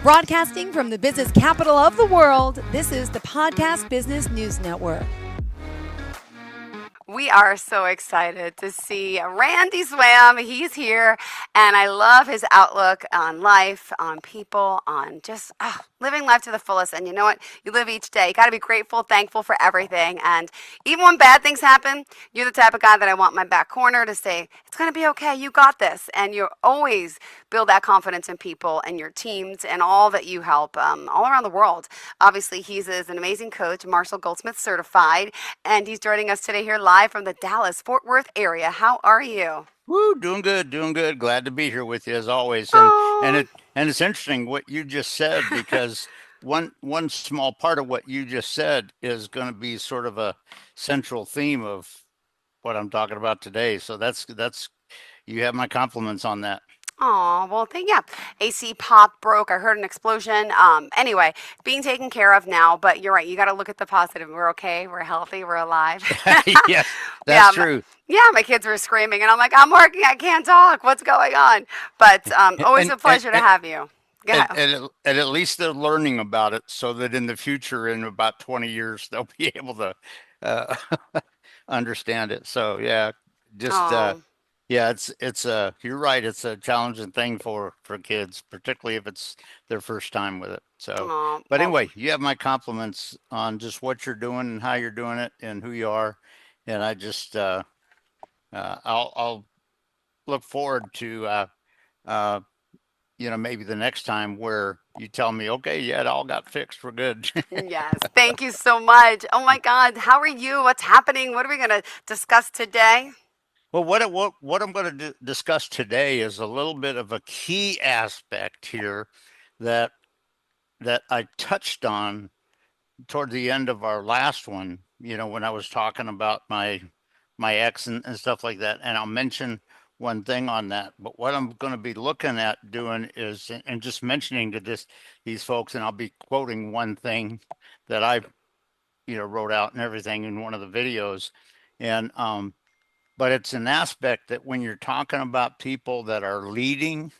Broadcasting from the business capital of the world, this is the Podcast Business News Network. We are so excited to see Randy Swaim. He's here, and I love his outlook on life, on people, on just living life to the fullest. And you know what? You live each day. You got to be grateful, thankful for everything. And even when bad things happen, you're the type of guy that I want in my back corner to say, it's going to be okay. You got this. And you always build that confidence in people and your teams and all that you help all around the world. Obviously, he's an amazing coach, Marshall Goldsmith certified, and he's joining us today here live from the Dallas-Fort Worth area. How are you? Woo, doing good, doing good. Glad to be here with you as always. And Oh, it's interesting what you just said because one small part of what you just said is going to be sort of a central theme of what I'm talking about today. So that's you have my compliments on that. oh, well, yeah. AC pop broke. I heard an explosion. Anyway, being taken care of now, but you're right. You got to look at the positive. We're okay. We're healthy. We're alive. Yes, yeah, that's true. my kids were screaming, and I'm like, I'm working. I can't talk. What's going on? But always And a pleasure to have you. Go ahead. and at least they're learning about it so that in the future, in about 20 years, they'll be able to uh, understand it. So yeah, just Oh, yeah, it's you're right. It's a challenging thing for kids, particularly if it's their first time with it. So, oh, but well, anyway, you have my compliments on just what you're doing and how you're doing it and who you are. And I just I'll look forward to uh, maybe the next time where you tell me, okay, yeah, it all got fixed. We're good. yes. Thank you so much. Oh my God. How are you? What's happening? What are we going to discuss today? Well, what I'm going to discuss today is a little bit of a key aspect here that I touched on toward the end of our last one. When I was talking about my ex and stuff like that, and I'll mention one thing on that. But what I'm going to be looking at doing is, and just mentioning to these folks, and I'll be quoting one thing that I wrote out and everything in one of the videos, and but it's an aspect that when you're talking about people that are leading,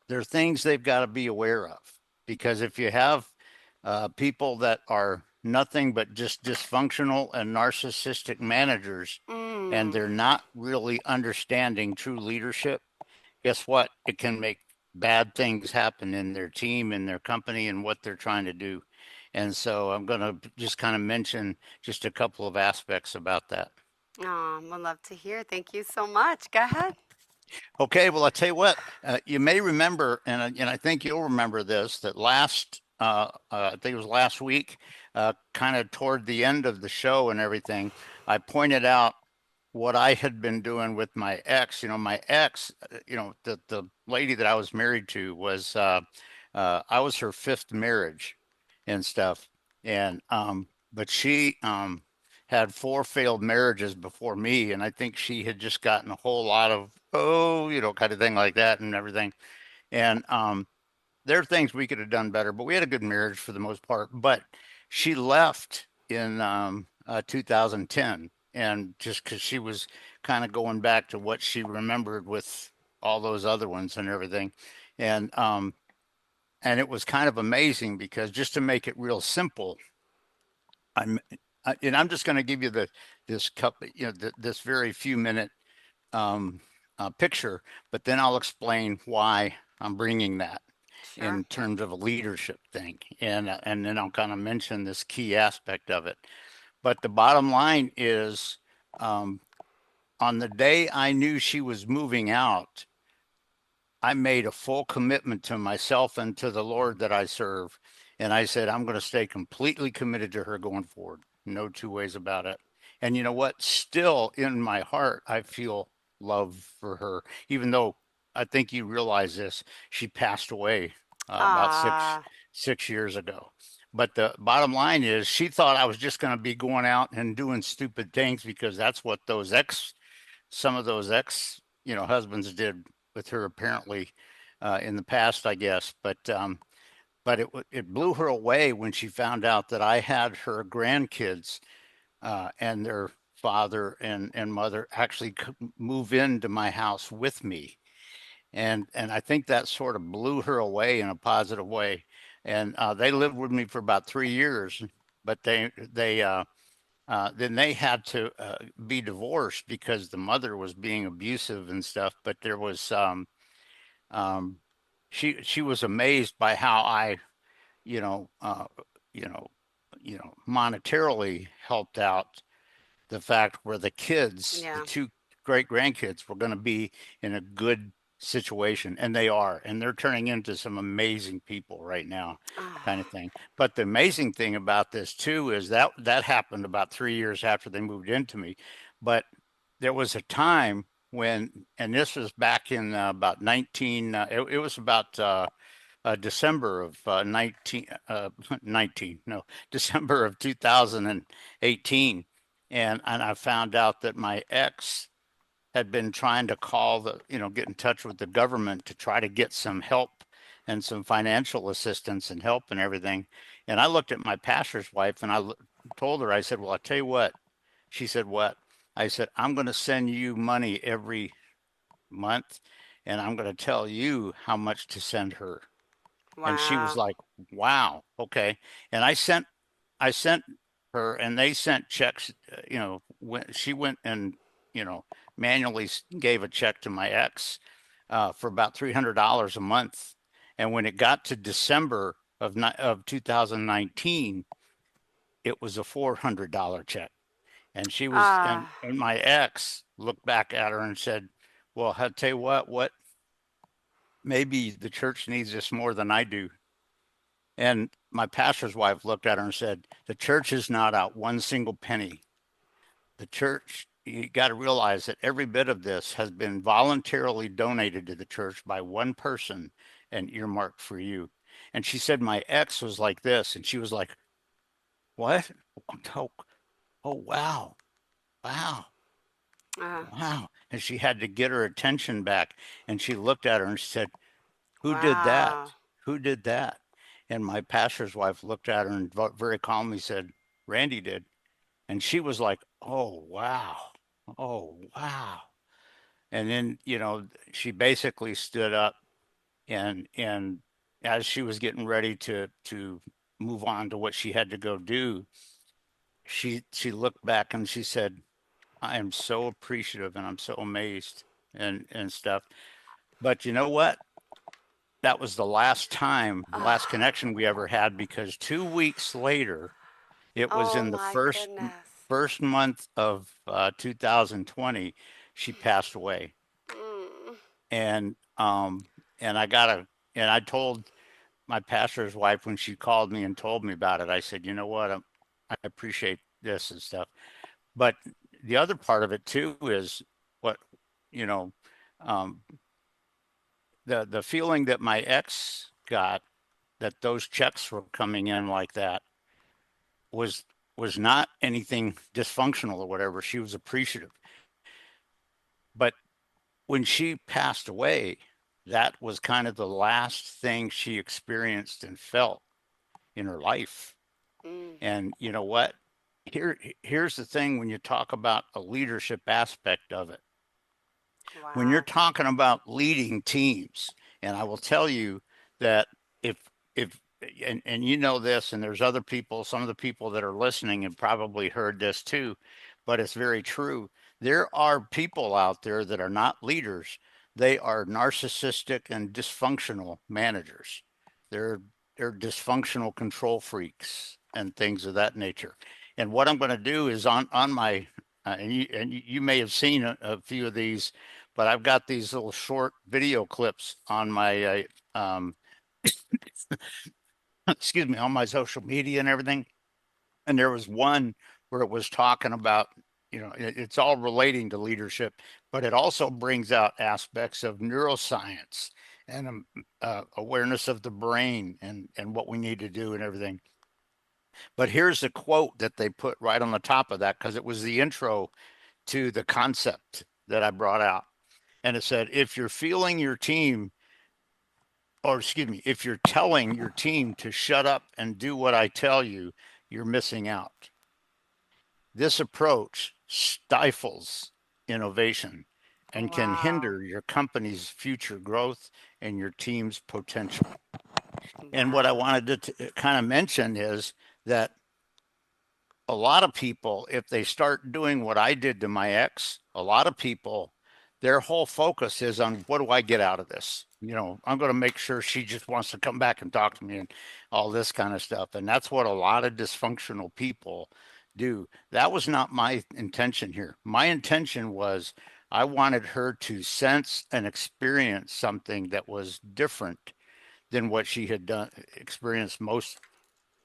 there are things they've got to be aware of. Because if you have people that are nothing but just dysfunctional and narcissistic managers, and Mm. they're not really understanding true leadership, guess what? It can make bad things happen in their team, in their company, and what they're trying to do. And so I'm going to just kind of mention just a couple of aspects about that. Oh, would love to hear. Thank you so much. Go ahead. Okay, well, I tell you what, you may remember, and I think you'll remember this, that I think it was last week, kind of toward the end of the show and everything, I pointed out what I had been doing with my ex. My ex, the lady that I was married to I was her fifth marriage and stuff. And, but she, had four failed marriages before me, and I think she had just gotten a whole lot of kind of thing like that and everything. And there are things we could have done better, but we had a good marriage for the most part. But she left in 2010, and just because she was kind of going back to what she remembered with all those other ones and everything, and it was kind of amazing because just to make it real simple, I'm and I'm just going to give you this couple, this very few minute picture, but then I'll explain why I'm bringing that Sure. in terms of a leadership thing, and then I'll kind of mention this key aspect of it. But the bottom line is, um, on the day I knew she was moving out, I made a full commitment to myself and to the Lord that I serve. And I said, I'm going to stay completely committed to her going forward. No two ways about it. And you know what? Still in my heart, I feel love for her, even though I think you realize this. She passed away about Ah, 6 years ago. But the bottom line is, she thought I was just going to be going out and doing stupid things because that's what some of those husbands did with her apparently in the past, I guess. But it blew her away when she found out that I had her grandkids and their father and mother actually move into my house with me. and I think that sort of blew her away in a positive way. And they lived with me for about 3 years, but then they had to be divorced because the mother was being abusive and stuff. But there was um, she was amazed by how I, you know, uh, you know, monetarily helped out the fact where the kids, the Yeah. two great grandkids, were going to be in a good situation, and they are, and they're turning into some amazing people right now, kind of Oh, thing. But the amazing thing about this too is that that happened about 3 years after they moved into me, but there was a time when, and this was back in about 19, it was about December of 19, no, December of 2018. And I found out that my ex had been trying to call get in touch with the government to try to get some help and some financial assistance and help and everything. And I looked at my pastor's wife and told her, I said, well, I'll tell you what. She said, what? I said, I'm going to send you money every month and I'm going to tell you how much to send her. And she was wow. like, wow, okay. And I sent her, and they sent checks. When she went and you know manually gave a check to my ex for about $300 a month. And when it got to December of 2019, it was a $400 check. And she was, Ah, and my ex looked back at her and said, "Well, I'll tell you what, maybe the church needs this more than I do." And my pastor's wife looked at her and said, "The church is not out one single penny. The church, you got to realize that every bit of this has been voluntarily donated to the church by one person and earmarked for you." And she said, my ex was like this. And she was like, what? Oh, oh wow. Wow. uh, Wow. And she had to get her attention back. And she looked at her and she said, who did that? wow. Who did that? And my pastor's wife looked at her and very calmly said, Randy did. And she was like, oh, wow. Oh, wow. And then, she basically stood up and as she was getting ready to move on to what she had to go do, she looked back and she said, I am so appreciative and I'm so amazed and stuff. But you know what? That was the last Ah, connection we ever had because 2 weeks later, it was oh in the my first goodness. first month of 2020, she passed away. Mm. And and I told my pastor's wife when she called me and told me about it, I said, you know what, I appreciate this and stuff. But the other part of it too is what, you know, um, the feeling that my ex got that those checks were coming in like that was was not anything dysfunctional or whatever. She was appreciative. But when she passed away, that was kind of the last thing she experienced and felt in her life. Mm. And you know what? Here's the thing when you talk about a leadership aspect of it. When you're Wow. talking about leading teams, and I will tell you that if if and you know this, and there's other people, some of the people that are listening have probably heard this too, but it's very true. There are people out there that are not leaders. They are narcissistic and dysfunctional managers. They're they're dysfunctional control freaks and things of that nature. And what I'm going to do is on my and you may have seen a few of these, but I've got these little short video clips on my excuse me, on my social media and everything. And there was one where it was talking about, it's all relating to leadership, but it also brings out aspects of neuroscience and awareness of the brain and what we need to do and everything. But here's the quote that they put right on the top of that because it was the intro to the concept that I brought out. And it said, if you're feeling your team, or excuse me, if you're telling your team to shut up and do what I tell you, you're missing out. This approach stifles innovation and can Wow. hinder your company's future growth and your team's potential. And what I Wow. wanted to kind of mention is that a lot of people, if they start doing what I did to my ex, a lot of people, their whole focus is on what do I get out of this? I'm going to make sure she just wants to come back and talk to me and all this kind of stuff. And that's what a lot of dysfunctional people do. That was not my intention here. My intention was I wanted her to sense and experience something that was different than what she had done, experienced most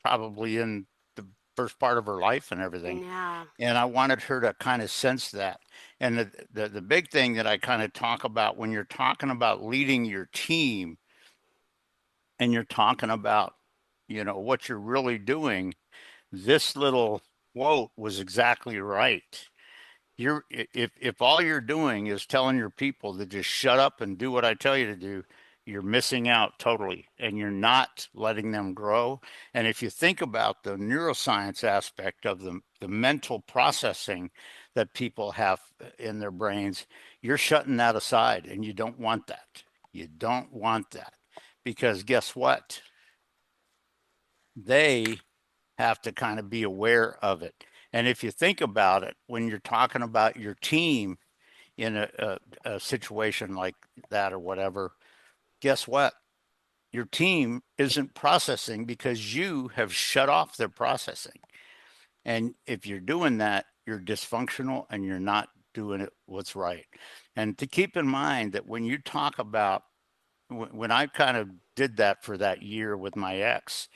probably in the first part of her life and everything. Yeah. And I wanted her to kind of sense that. And the big thing that I kind of talk about when you're talking about leading your team and you're talking about, what you're really doing, this little quote was exactly right. If all you're doing is telling your people to just shut up and do what I tell you to do, you're missing out totally, and you're not letting them grow. And if you think about the neuroscience aspect of the mental processing that people have in their brains, you're shutting that aside, and you don't want that. You don't want that because guess what? They have to kind of be aware of it. And if you think about it, when you're talking about your team in a situation like that or whatever, guess what? Your team isn't processing because you have shut off their processing. And if you're doing that, you're dysfunctional and you're not doing it what's right. And to keep in mind that when you talk about when I kind of did that for that year with my ex,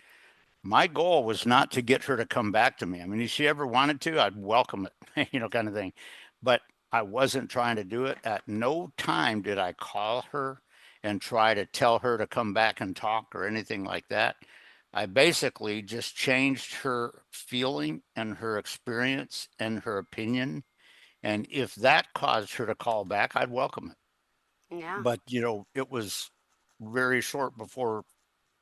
my goal was not to get her to come back to me. I mean, if she ever wanted to, I'd welcome it, kind of thing. But I wasn't trying to do it. At no time did I call her and try to tell her to come back and talk or anything like that. I basically just changed her feeling and her experience and her opinion. And if that caused her to call back, I'd welcome it. Yeah. But, it was very short before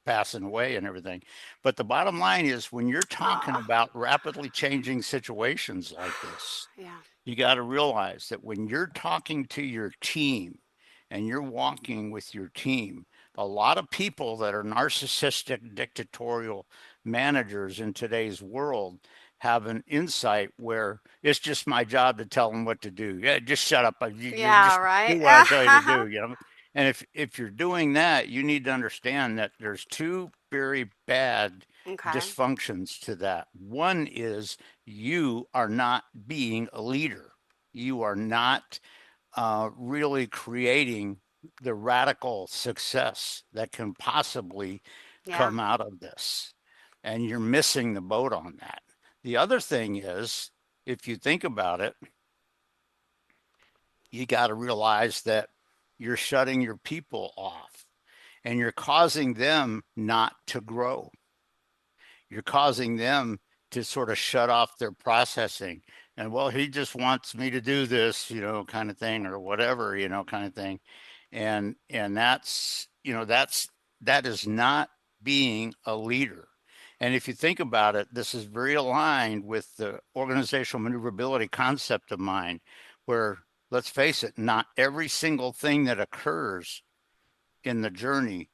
passing away and everything. But the bottom line is when you're talking Oh. about rapidly changing situations like this, Yeah. you got to realize that when you're talking to your team and you're walking with your team, a lot of people that are narcissistic, dictatorial managers in today's world have an insight where it's just my job to tell them what to do. Yeah, just shut up. You Yeah, just do right? what I tell you to do. And if you're doing that, you need to understand that there's two very bad Okay. dysfunctions to that. One is you are not being a leader. You are not really creating the radical success that can possibly Yeah. come out of this. And you're missing the boat on that. The other thing is, if you think about it, you got to realize that you're shutting your people off and you're causing them not to grow. You're causing them to sort of shut off their processing. And well, he just wants me to do this, kind of thing, or whatever, kind of thing. And that is not being a leader. And if you think about it, this is very aligned with the organizational maneuverability concept of mine, where let's face it, not every single thing that occurs in the journey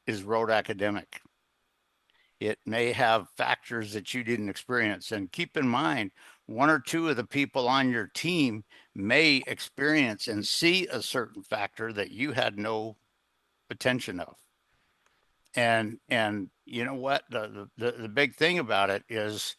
is road academic. It may have factors that you didn't experience. And keep in mind, one or two of the people on your team may experience and see a certain factor that you had no attention of. And you know what? The big thing about it is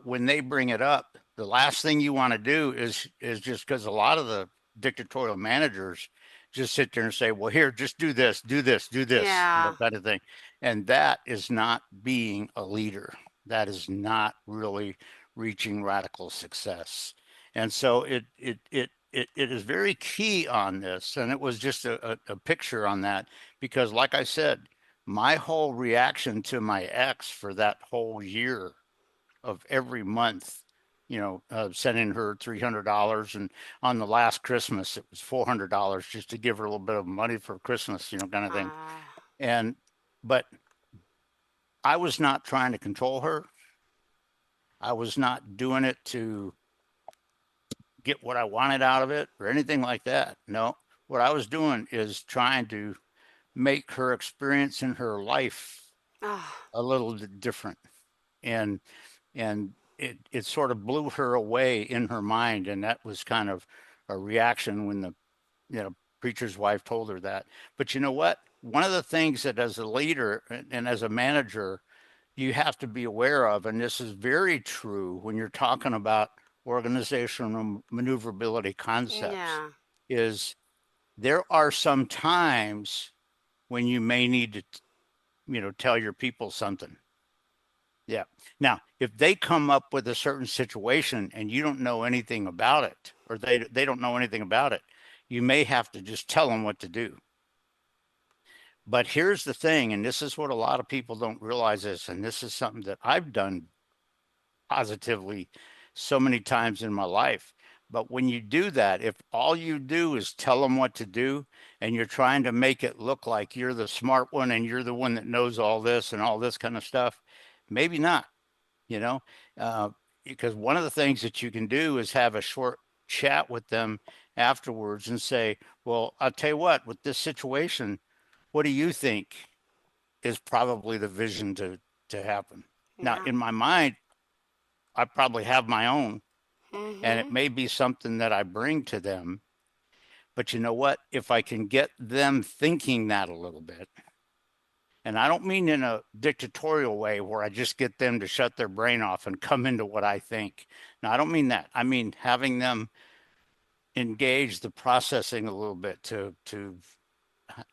when they bring it up, the last thing you want to do is just because a lot of the dictatorial managers just sit there and say, "Well, here, just do this, do this, do this," Yeah. kind of thing, and that is not being a leader. That is not really reaching radical success. And so it is very key on this, and it was just a picture on that because, like I said, my whole reaction to my ex for that whole year of every month, sending her $300, and on the last Christmas it was $400 just to give her a little bit of money for Christmas, kind of thing. Uh, And but I was not trying to control her. I was not doing it to get what I wanted out of it or anything like that. No, what I was doing is trying to make her experience in her life Oh, a little different. And it sort of blew her away in her mind. And that was kind of a reaction when the preacher's wife told her that. But you know what? One of the things that as a leader and as a manager, you have to be aware of, and this is very true when you're talking about organizational maneuverability concepts, yeah. is there are some times when you may need to, tell your people something. Yeah. Now, if they come up with a certain situation and you don't know anything about it, or they don't know anything about it, you may have to just tell them what to do. But here's the thing, and this is what a lot of people don't realize this, and this is something that I've done positively so many times in my life. But when you do that, if all you do is tell them what to do and you're trying to make it look like you're the smart one and you're the one that knows all this and all this kind of stuff, maybe not, you know, uh, because one of the things that you can do is have a short chat with them afterwards and say, well, I'll tell you what, with this situation, what do you think is probably the vision to happen? Now, Yeah. in my mind, I probably have my own, and it Mm-hmm. may be something that I bring to them. But you know what? If I can get them thinking that a little bit, and I don't mean in a dictatorial way where I just get them to shut their brain off and come into what I think. Now, I don't mean that. I mean having them engage the processing a little bit to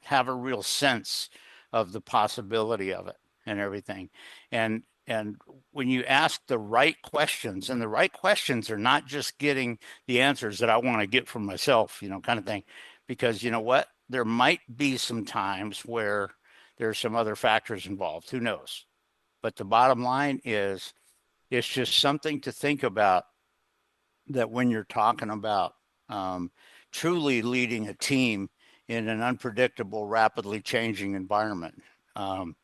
have a real sense of the possibility of it and everything. And when you ask the right questions, and the right questions are not just getting the answers that I want to get from myself, kind of thing, because you know what? There might be some times where there's some other factors involved. Who knows? But the bottom line is it's just something to think about, that when you're talking about um, truly leading a team in an unpredictable, rapidly changing environment, um,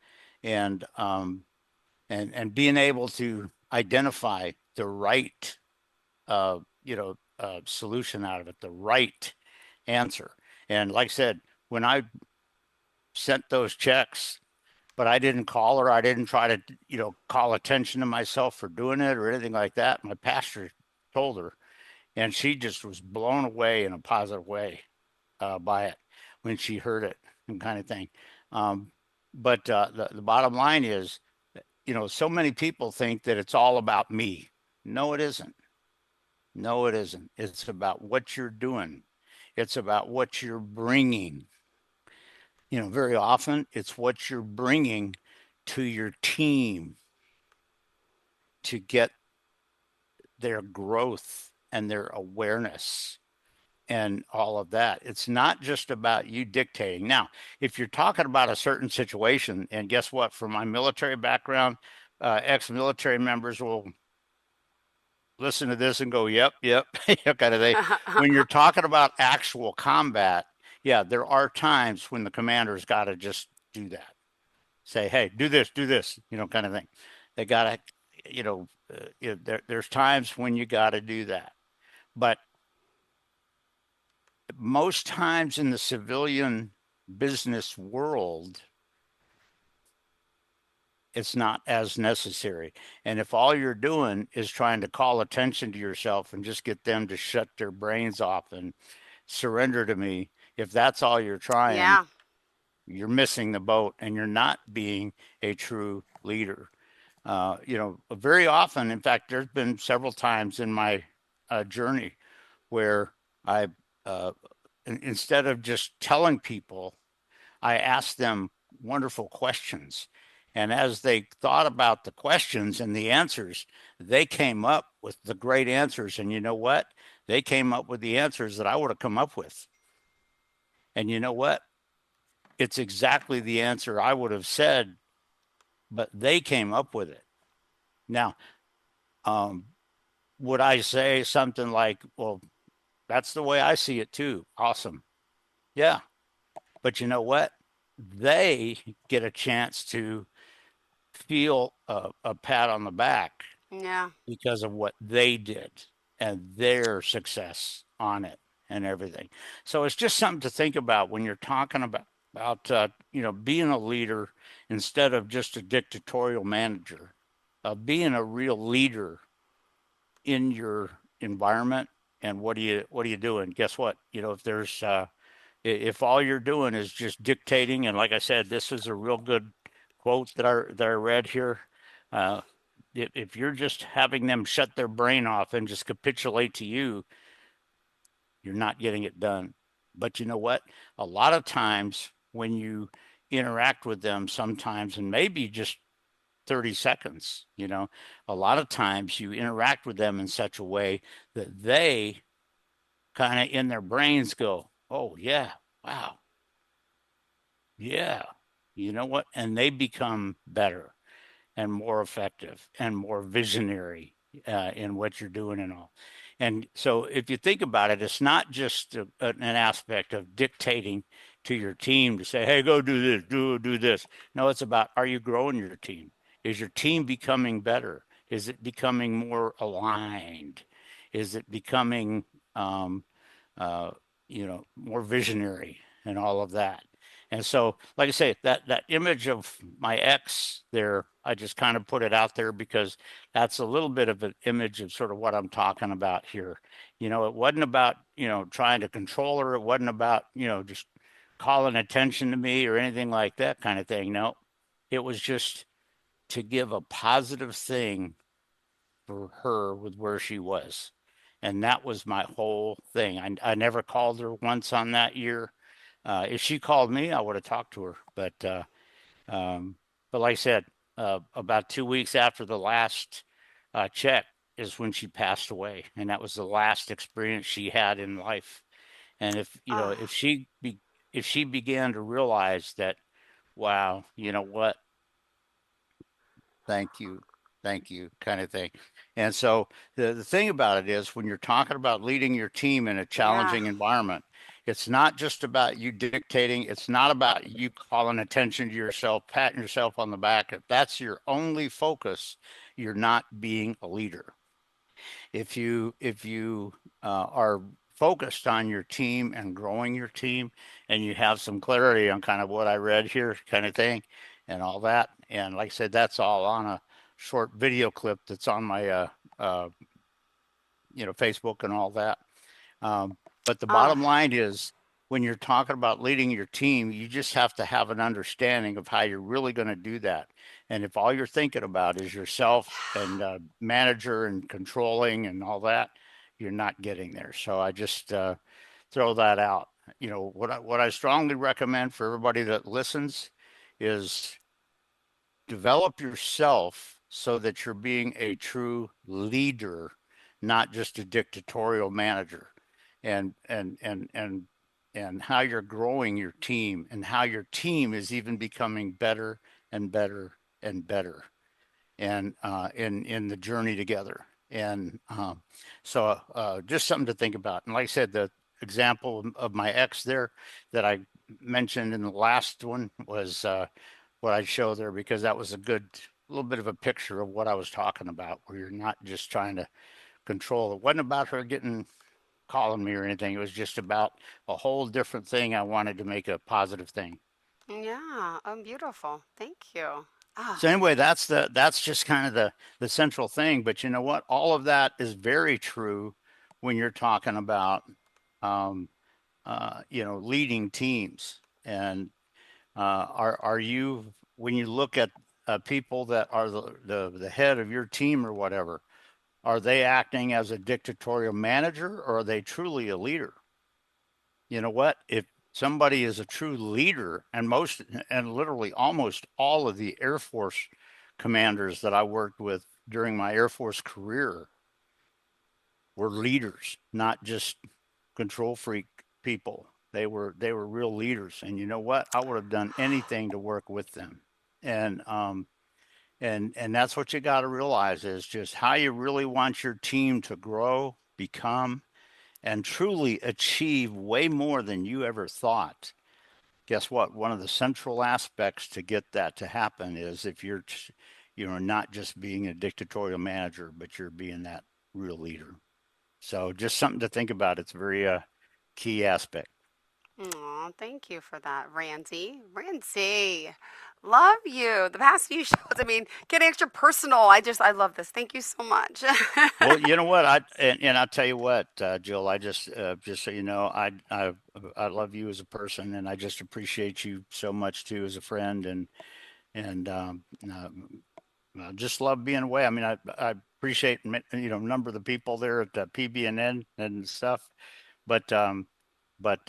and and being able to identify the right solution out of it, the right answer. And like I said, when I sent those checks, but I didn't call her, I didn't try to call attention to myself for doing it or anything like that. My pastor told her, and she just was blown away in a positive way by it when she heard it, and kind of thing. Um, but the bottom line is, so many people think that it's all about me. No, it isn't. No, it isn't. It's about what you're doing. It's about what you're bringing. Very often it's what you're bringing to your team to get their growth and their awareness and all of that. It's not just about you dictating. Now, if you're talking about a certain situation, and guess what? From my military background, ex-military members will listen to this and go, "Yep, yep," kind of thing. When you're talking about actual combat, yeah, there are times when the commander's got to just do that. Say, "Hey, do this," kind of thing. They got to, there's times when you got to do that, but most times in the civilian business world, it's not as necessary. And if all you're doing is trying to call attention to yourself and just get them to shut their brains off and surrender to me, if that's all you're trying, Yeah. you're missing the boat and you're not being a true leader. Very often, in fact, there's been several times in my journey where I, uh, instead of just telling people, I asked them wonderful questions. And as they thought about the questions and the answers, they came up with the great answers. And you know what? They came up with the answers that I would have come up with. And you know what? It's exactly the answer I would have said, but they came up with it. Now, um, would I say something like, well, that's the way I see it too? Awesome. Yeah. But you know what? They get a chance to feel a pat on the back Yeah. because of what they did and their success on it and everything. So it's just something to think about when you're talking about being a leader instead of just a dictatorial manager, being a real leader in your environment. And what are you doing? Guess what? If there's if all you're doing is just dictating, and like I said, this is a real good quote that I read here. Uh, if you're just having them shut their brain off and just capitulate to you, you're not getting it done. But you know what? A lot of times when you interact with them, sometimes, and maybe just 30 seconds, a lot of times you interact with them in such a way that they kind of in their brains go, oh, yeah, wow, yeah, you know what? And they become better and more effective and more visionary in what you're doing and all. And so, if you think about it, it's not just an aspect of dictating to your team to say, "Hey, go do this, do this." No, it's about, are you growing your team? Is your team becoming better? Is it becoming more aligned? Is it becoming, um, uh, more visionary and all of that? And so, like I say, that image of my ex there, I just kind of put it out there because that's a little bit of an image of sort of what I'm talking about here. It wasn't about, trying to control her. It wasn't about, just calling attention to me or anything like that kind of thing. No, it was just to give a positive thing for her with where she was. And that was my whole thing. I never called her once on that year. If she called me, I would have talked to her. Um, but like I said, about 2 weeks after the last check is when she passed away, and that was the last experience she had in life. And if Ah, she began to realize that, wow, you know what, thank you, thank you, kind of thing. And so the thing about it is, when you're talking about leading your team in a yeah. challenging environment, it's not just about you dictating. It's not about you calling attention to yourself, patting yourself on the back. If that's your only focus, you're not being a leader. If you are focused on your team and growing your team, and you have some clarity on kind of what I read here, kind of thing, and all that, and like I said, that's all on a short video clip that's on my uh, Facebook and all that. But the Ah, bottom line is, when you're talking about leading your team, you just have to have an understanding of how you're really going to do that. And if all you're thinking about is yourself and manager and controlling and all that, you're not getting there. So I just throw that out. What I strongly recommend for everybody that listens is develop yourself so that you're being a true leader, not just a dictatorial manager. And how you're growing your team, and how your team is even becoming better and better and better, and in the journey together. And just something to think about. And like I said, the example of my ex there that I mentioned in the last one was what I show there, because that was a good little bit of a picture of what I was talking about, where you're not just trying to control. It wasn't about her getting calling me or anything. It was just about a whole different thing. I wanted to make a positive thing. yeah. Oh, beautiful. Thank you. Ah, So anyway, that's just kind of the central thing. But you know what? All of that is very true when you're talking about um, leading teams. And are you, when you look at people that are the head of your team or whatever, are they acting as a dictatorial manager, or are they truly a leader? You know what? If somebody is a true leader, and literally almost all of the Air Force commanders that I worked with during my Air Force career were leaders, not just control freak people. They were real leaders. And you know what? I would have done anything to work with them. And that's what you got to realize, is just how you really want your team to grow, become, and truly achieve way more than you ever thought. Guess what? One of the central aspects to get that to happen is, if you're not just being a dictatorial manager, but you're being that real leader. So just something to think about. It's a very key aspect. Oh, thank you for that, Randy. Randy, love you. The past few shows, I mean, getting extra personal. I love this. Thank you so much. Well, you know what? And I'll tell you what, Jill. I just so you know, I love you as a person, and I just appreciate you so much too as a friend, and I just love being away. I mean, I appreciate a number of the people there at the PBNN and stuff, but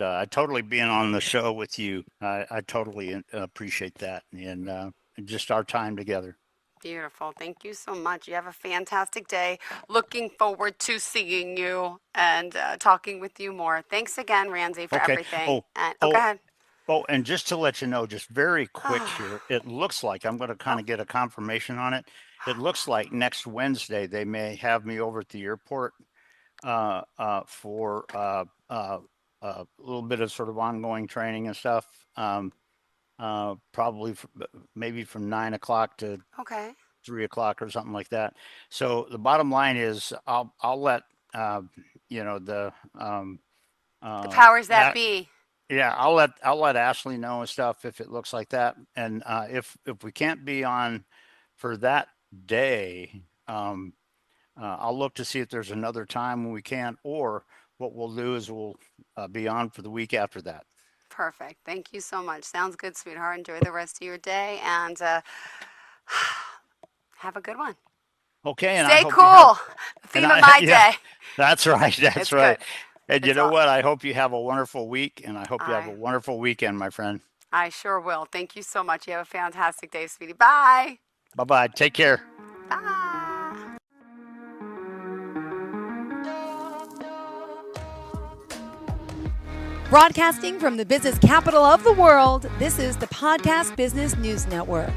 I totally being on the show with you. I totally appreciate that, and just our time together. Beautiful. Thank you so much. You have a fantastic day. Looking forward to seeing you and talking with you more. Thanks again, Randy, for Okay. everything. Oh, And go oh, ahead. oh, and just to let you know, just very quick Oh, here, it looks like I'm going to kind of get a confirmation on it. It looks like next Wednesday they may have me over at the airport for a little bit of sort of ongoing training and stuff. Probably maybe from 9 o'clock to okay. 3 o'clock or something like that. So the bottom line is, I'll let the The powers that that be. yeah, I'll let Ashley know and stuff if it looks like that, and if we can't be on for that day, I'll look to see if there's another time when we can, or what we'll do is we'll be on for the week after that. Perfect. Thank you so much. Sounds good, sweetheart. Enjoy the rest of your day and have a good one. Okay, and I Stay hope you have, cool. The and theme of my yeah, day. that's right, that's It's good. right. And you It's know all. what? I hope you have a wonderful week, and I hope you have a I wonderful weekend, my friend. I sure will. Thank you so much. You have a fantastic day, sweetie. Bye. Bye bye. Take care. Bye. Broadcasting from the business capital of the world, this is the Podcast Business News Network.